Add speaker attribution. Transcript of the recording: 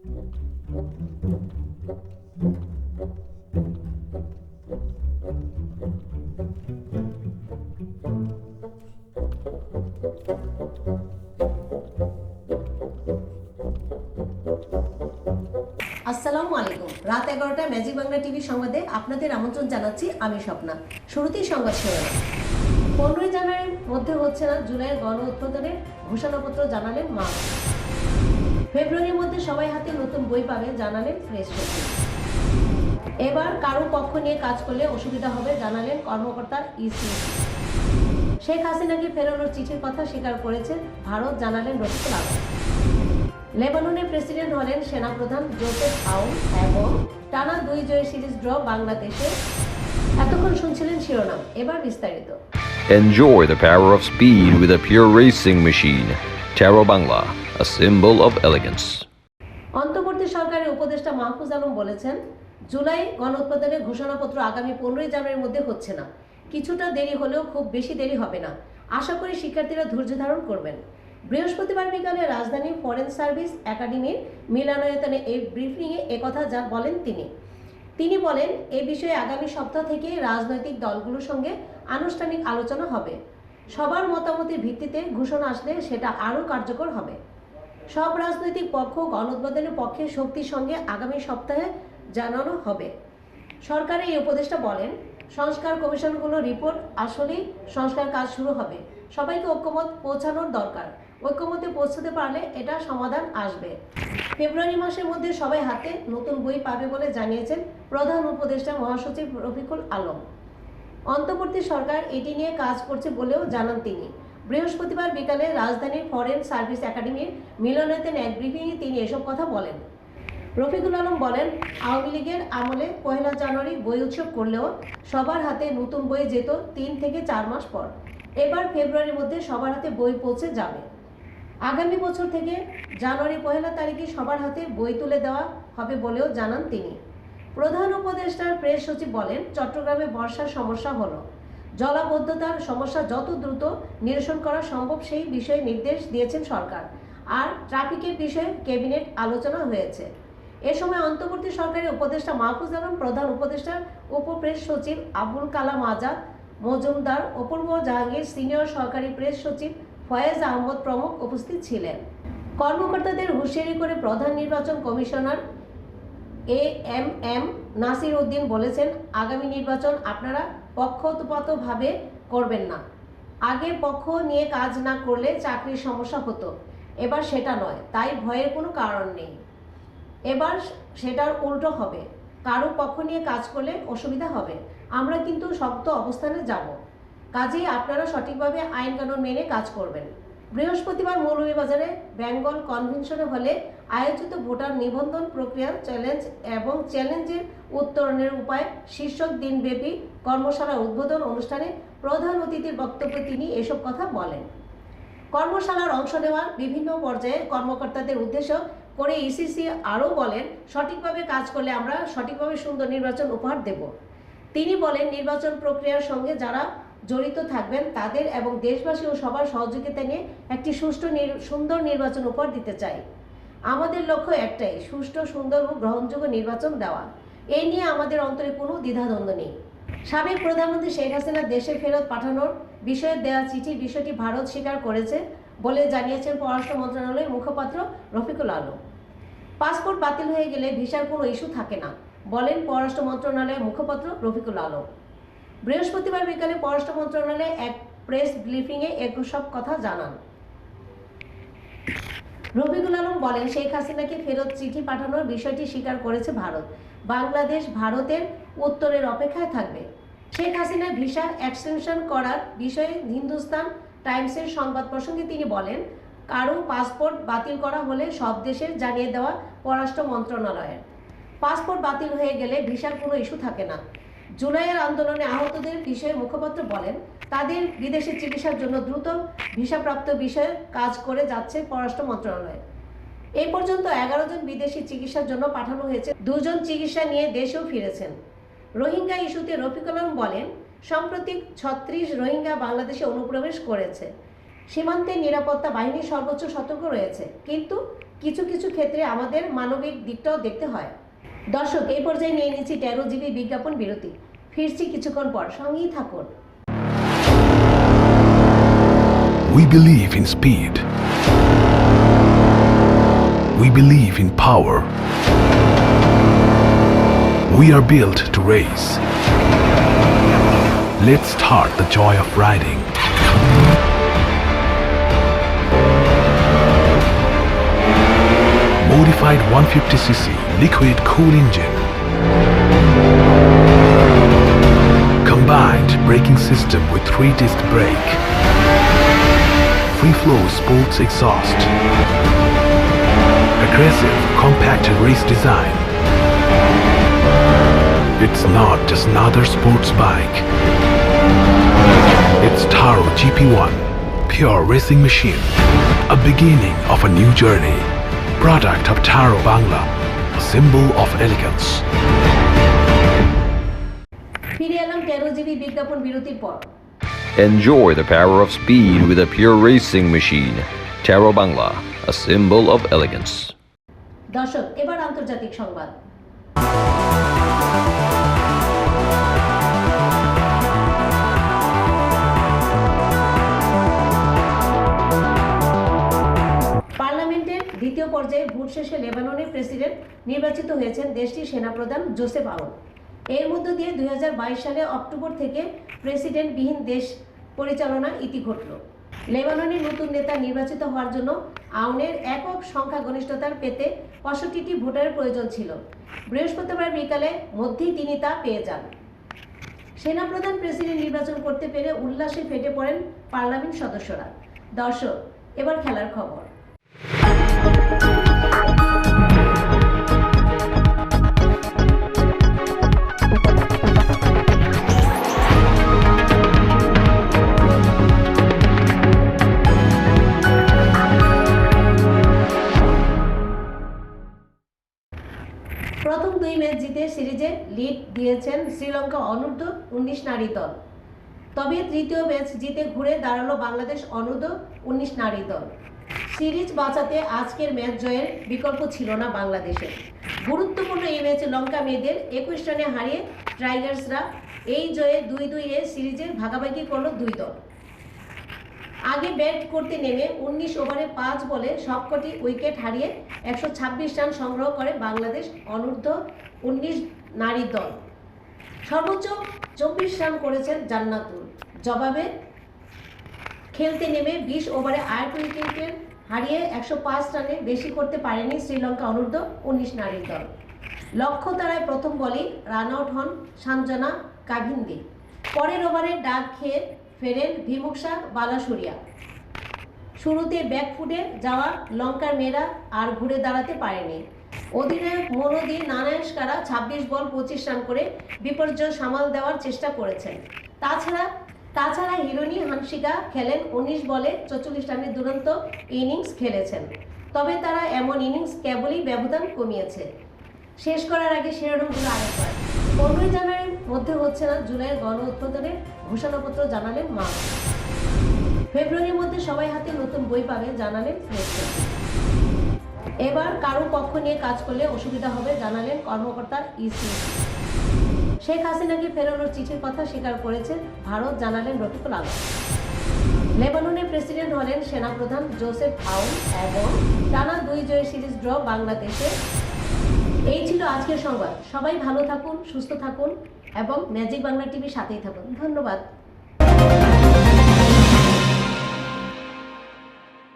Speaker 1: আসসালামু আলাইকুম। রাত 11টায় ম্যাজিক বাংলা টিভি সংবাদে আপনাদের আমন্ত্রণ জানাচ্ছি আমি স্বপ্না। শুরুতেই সংবাদ শিরোনাম। 15 জানুয়ারির মধ্যে হচ্ছে না জুলাইয়ের গণ উৎপাদনের ঘোষণাপত্র জানালেন মা। ফেব্রুয়ারির মধ্যে সবাই হাতে নতুন বই পাবে জানালেন প্রেস সচিব। এবার কারো পক্ষ নিয়ে কাজ করলে অসুবিধা হবে জানালেন কর্মকর্তা ইসি। শেখ হাসিনাকে ফেরানোর চিঠির কথা স্বীকার করেছে ভারত জানালেন রফিকুল আলম। লেবাননের প্রেসিডেন্ট হলেন সেনাপ্রধান জোসেফ আউন এবং টানা 2 জয়ের সিরিজ ড্র বাংলাদেশে। এতক্ষণ শুনছিলেন শিরোনাম, এবার বিস্তারিত।
Speaker 2: Enjoy the power of speed with a pure racing machine. Taro Bangla, a symbol of elegance.
Speaker 1: অন্তর্বর্তী সরকারের উপদেষ্টা মাহফুজ আলম বলেছেন, জুলাই গণ উৎপাদনের ঘোষণাপত্র আগামী 15 জানুয়ারির মধ্যে হচ্ছে না। কিছুটা দেরি হলেও খুব বেশি দেরি হবে না। আশা করি শিক্ষার্থীরা ধৈর্য ধারণ করবেন। বৃহস্পতিবার বিকালে রাজধানী ফরেন সার্ভিস একাডেমির মিলনায়তনে এই ব্রিফিংয়ে একথা বলেন তিনি বলেন, এই বিষয়ে আগামী সপ্তাহ থেকে রাজনৈতিক দলগুলোর সঙ্গে আনুষ্ঠানিক আলোচনা হবে। সবার মতামতের ভিত্তিতে ঘোষণা আসলে সেটা আরও কার্যকর হবে। সব রাজনৈতিক পক্ষ গণ উৎপাদনের পক্ষে শক্তির সঙ্গে আগামী সপ্তাহে জানানো হবে। সরকারের এই উপদেষ্টা বলেন, সংস্কার কমিশনগুলোর রিপোর্ট আসলেই সংস্কার কাজ শুরু হবে। সবাইকে ঐক্যমত পৌঁছানোর দরকার। ঐক্যমতে পৌঁছাতে পারলে এটা সমাধান আসবে। ফেব্রুয়ারি মাসের মধ্যে সবাই হাতে নতুন বই পাবে বলে জানিয়েছেন প্রধান উপদেষ্টা মহাসচিব রফিকুল আলম। অন্তর্বর্তী সরকার এটি নিয়ে কাজ করছে বলেও জানান তিনি। বৃহস্পতিবার বিকালে রাজধানীর ফরেন সার্ভিস একাডেমির মিলনায়তনে এক ব্রিফিংয়ে তিনি এসব কথা বলেন। রফিকুল আলম বলেন, আওয়ামী লীগের আমলে 1 জানুয়ারি বই উৎসব করলেও সবার হাতে নতুন বই যেত 3 থেকে 4 মাস পর। এবার ফেব্রুয়ারির মধ্যে সবার হাতে বই পৌঁছে যাবে। আগামী বছর থেকে জানুয়ারি 1 তারিখে সবার হাতে বই তুলে দেওয়া হবে বলেও জানান তিনি। প্রধান উপদেষ্টার প্রেস সচিব বলেন, চট্টগ্রামে বর্ষার সমস্যা হলো। জলাবদ্ধতার সমস্যা যত দ্রুত নিরসন করা সম্ভব সেই বিষয়ে নির্দেশ দিয়েছেন সরকার। আর ট্রাফিকের বিষয়ে ক্যাবিনেট আলোচনা হয়েছে। এ সময় অন্তর্বর্তী সরকারের উপদেষ্টা মাহফুজ আলম, প্রধান উপদেষ্টার উপপ্রেস সচিব আবুল কালাম আজাদ মজুমদার, অপূর্ব জাহাঙ্গীর, সিনিয়র সহকারী প্রেস সচিব ফয়েজ আহমদ প্রমুখ উপস্থিত ছিলেন। কর্মকর্তাদের হুঁশিয়ারি করে প্রধান নির্বাচন কমিশনার এএমএম নাসির উদ্দিন বলেছেন, আগামী নির্বাচন আপনারা পক্ষপাতভাবে করবেন না। আগে পক্ষ নিয়ে কাজ না করলে চাকরির সমস্যা হতো, এবার সেটা নয়, তাই ভয়ের কোনো কারণ নেই। এবার সেটার উল্টো হবে, কারো পক্ষ নিয়ে কাজ করলে অসুবিধা হবে। আমরা কিন্তু শক্ত অবস্থানে যাব। কাজেই আপনারা সঠিকভাবে আইন কানুন মেনে কাজ করবেন। বৃহস্পতিবার মৌলভীবাজারে বেঙ্গল কনভেনশনে হলে আয়োজিত ভোটার নিবন্ধন প্রক্রিয়া চ্যালেঞ্জ এবং চ্যালেঞ্জের উত্তরণের উপায় শীর্ষক দিনব্যাপী কর্মশালার উদ্বোধন অনুষ্ঠানে প্রধান অতিথির বক্তব্যে তিনি এসব কথা বলেন। কর্মশালার অংশ নেওয়া বিভিন্ন পর্যায়ে কর্মকর্তাদের উদ্দেশ্য করে ইসিসি আরও বলেন, সঠিকভাবে কাজ করলে আমরা সঠিকভাবে সুন্দর নির্বাচন উপহার দেব। তিনি বলেন, নির্বাচন প্রক্রিয়ার সঙ্গে যারা জড়িত থাকবেন তাদের এবং দেশবাসী ও সবার সহযোগিতা নিয়ে একটি সুন্দর নির্বাচন উপহার দিতে চাই। আমাদের লক্ষ্য একটাই, সুষ্ঠু, সুন্দর ও গ্রহণযোগ্য নির্বাচন দেওয়া। এই নিয়ে আমাদের অন্তরে কোনো দ্বিধাদ্বন্দ্ব নেই। সাবেক প্রধানমন্ত্রী শেখ হাসিনা দেশে ফেরত পাঠানোর বিষয়ে দেওয়া চিঠির বিষয়টি ভারত স্বীকার করেছে বলে জানিয়েছেন পররাষ্ট্র মন্ত্রণালয়ের মুখপাত্র রফিকুল আলম। পাসপোর্ট বাতিল হয়ে গেলে ভিসার কোনো ইস্যু থাকে না বলেন পররাষ্ট্র মন্ত্রণালয়ের মুখপাত্র রফিকুল আলম। বৃহস্পতিবার বিকালে পররাষ্ট্র মন্ত্রণালয়ে এক প্রেস ব্রিফিংয়ে এসব কথা জানান রফিকুল আলম। বলেন, শেখ হাসিনাকে ফেরত চিঠি পাঠানোর বিষয়টি স্বীকার করেছে ভারত। বাংলাদেশ ভারতের উত্তরের অপেক্ষায় থাকবে। শেখ হাসিনা ভিসা এক্সটেনশন করার বিষয়ে হিন্দুস্তান টাইমসের সংবাদ প্রসঙ্গে তিনি বলেন, কারো পাসপোর্ট বাতিল করা হলে সব দেশের জানিয়ে দেওয়া পররাষ্ট্র মন্ত্রণালয়ের। পাসপোর্ট বাতিল হয়ে গেলে ভিসার কোনো ইস্যু থাকে না। জুলাইয়ের আন্দোলনে আহতদের বিষয়ে মুখপাত্র বলেন, তাদের বিদেশে চিকিৎসার জন্য দ্রুত ভিসাপ্রাপ্ত বিষয়ে কাজ করে যাচ্ছে পররাষ্ট্র মন্ত্রণালয়। এই পর্যন্ত 11 জন বিদেশি চিকিৎসার জন্য পাঠানো হয়েছে। 2 জন চিকিৎসা নিয়ে দেশেও ফিরেছেন। রোহিঙ্গা ইস্যুতে রফিকুল আলম বলেন, সাম্প্রতিক 36 রোহিঙ্গা বাংলাদেশে অনুপ্রবেশ করেছে। সীমান্তের নিরাপত্তা বাহিনী সর্বোচ্চ সতর্ক রয়েছে, কিন্তু কিছু কিছু ক্ষেত্রে আমাদের মানবিক দিকটাও দেখতে হয়। দর্শক, এই পর্যায়ে নিয়ে নিচ্ছি 13 জিবি বিজ্ঞাপন বিরতি। ফিরছি কিছুক্ষণ পর, সঙ্গেই থাকুন।
Speaker 3: We believe in speed. We believe in power. We are built to race. Let's start the joy of riding. Modified 150cc liquid cool engine. Combined braking system with 3-disc brake. Free flow sports exhaust. Aggressive compacted race design. It's not just another sports bike. It's Taro GP1, pure racing machine. A beginning of a new journey. Product of Taro Bangla, a symbol of elegance.
Speaker 1: ফিরে এলাম 13 GB বিজ্ঞাপন বিরতির পর।
Speaker 2: Enjoy the power of speed with a pure racing machine. Taro Bangla, a symbol of elegance.
Speaker 1: দর্শক, এবার আন্তর্জাতিক সংবাদ। পার্লামেন্টের দ্বিতীয় পর্যায়ে ভোট শেষে লেবাননের প্রেসিডেন্ট নির্বাচিত হয়েছেন দেশটির সেনাপ্রধান জোসেফ আউন। এর মধ্য দিয়ে 2022 সালে অক্টোবর থেকে প্রেসিডেন্টবিহীন দেশ পরিচালনা ইতি ঘটল। লেবাননের নতুন নেতা নির্বাচিত হওয়ার জন্য আউনের একক সংখ্যাগরিষ্ঠতার পেতে 65টি ভোটারের প্রয়োজন ছিল। বৃহস্পতিবার বিকালে মধ্যেই তিনি তা পেয়ে যান। সেনাপ্রধান প্রেসিডেন্ট নির্বাচন করতে পেরে উল্লাসে ফেটে পড়েন পার্লামেন্ট সদস্যরা। দর্শক, এবার খেলার খবর। প্রথম 2 ম্যাচ জিতে সিরিজে লিড দিয়েছেন শ্রীলঙ্কা অনূর্ধ্ব-19 নারী দল। তবে তৃতীয় ম্যাচ জিতে ঘুরে দাঁড়ালো বাংলাদেশ অনূর্ধ্ব-19 নারী দল। সিরিজ বাঁচাতে আজকের ম্যাচ জয়ের বিকল্প ছিল না বাংলাদেশের। গুরুত্বপূর্ণ এই ম্যাচে লঙ্কা মেয়েদের 21 রানে হারিয়ে টাইগার্সরা এই জয়ে 2-2 সিরিজের ভাগাভাগি করল 2 দল। আগে ব্যাট করতে নেমে 19 ওভারে 5 বলে সবকটি উইকেট হারিয়ে 126 রান সংগ্রহ করে বাংলাদেশ অনূর্ধ্ব-19 নারী দল। সর্বোচ্চ 24 রান করেছেন জান্নাতুল। জবাবে খেলতে নেমে 20 ওভারে 8 উইকেট হারিয়ে 105 রানে বেশি করতে পারেনি শ্রীলঙ্কা অনূর্ধ্ব-19 নারী দল। লক্ষ্য তারায় প্রথম বলেই রান আউট হন সাঞ্জনা কাভিন্দি। পরের ওভারে ডাক খেয়ে ফেরেন ভিমুক্সা বালাসুরিয়া। শুরুতে ব্যাকফুটে যাওয়া লঙ্কার মেয়েরা আর ঘুরে দাঁড়াতে পারেনি। অধিনায়ক মনোদি নানায়স্কারা 26 বল 25 রান করে বিপর্যয় সামাল দেওয়ার চেষ্টা করেছেন। তাছাড়া হিরোনি হানসিকা খেলেন 19 বলে 44 রানের দুরন্ত ইনিংস খেলেছেন। তবে তারা এমন ইনিংস কেবলই ব্যবধান কমিয়েছে। শেষ করার আগে শিরোনামগুলো আরেকবার। 15 জানুয়ারির মধ্যে হচ্ছে না জুলাইয়ের গণ উৎপাদনের ঘোষণাপত্র, জানালেন মা। ফেব্রুয়ারির মধ্যে সবাই হাতে নতুন বই পাবে, জানালেন প্রেসিডেন্ট। এবার কারো পক্ষ নিয়ে কাজ করলে অসুবিধা হবে, জানালেন কর্মকর্তা ইসি। শেখ হাসিনাকে ফেরানোর চিঠির কথা স্বীকার করেছে ভারত, জানালেন রফিকুল আলম। লেবাননের প্রেসিডেন্ট হলেন সেনাপ্রধান জোসেফ আউন এবং টানা 2 জয়ের সিরিজ ড্র বাংলাদেশে। এই ছিল আজকের সংবাদ। সবাই ভালো থাকুন, সুস্থ থাকুন এবং ম্যাজিক বাংলা টিভির সাথেই থাকুন। ধন্যবাদ।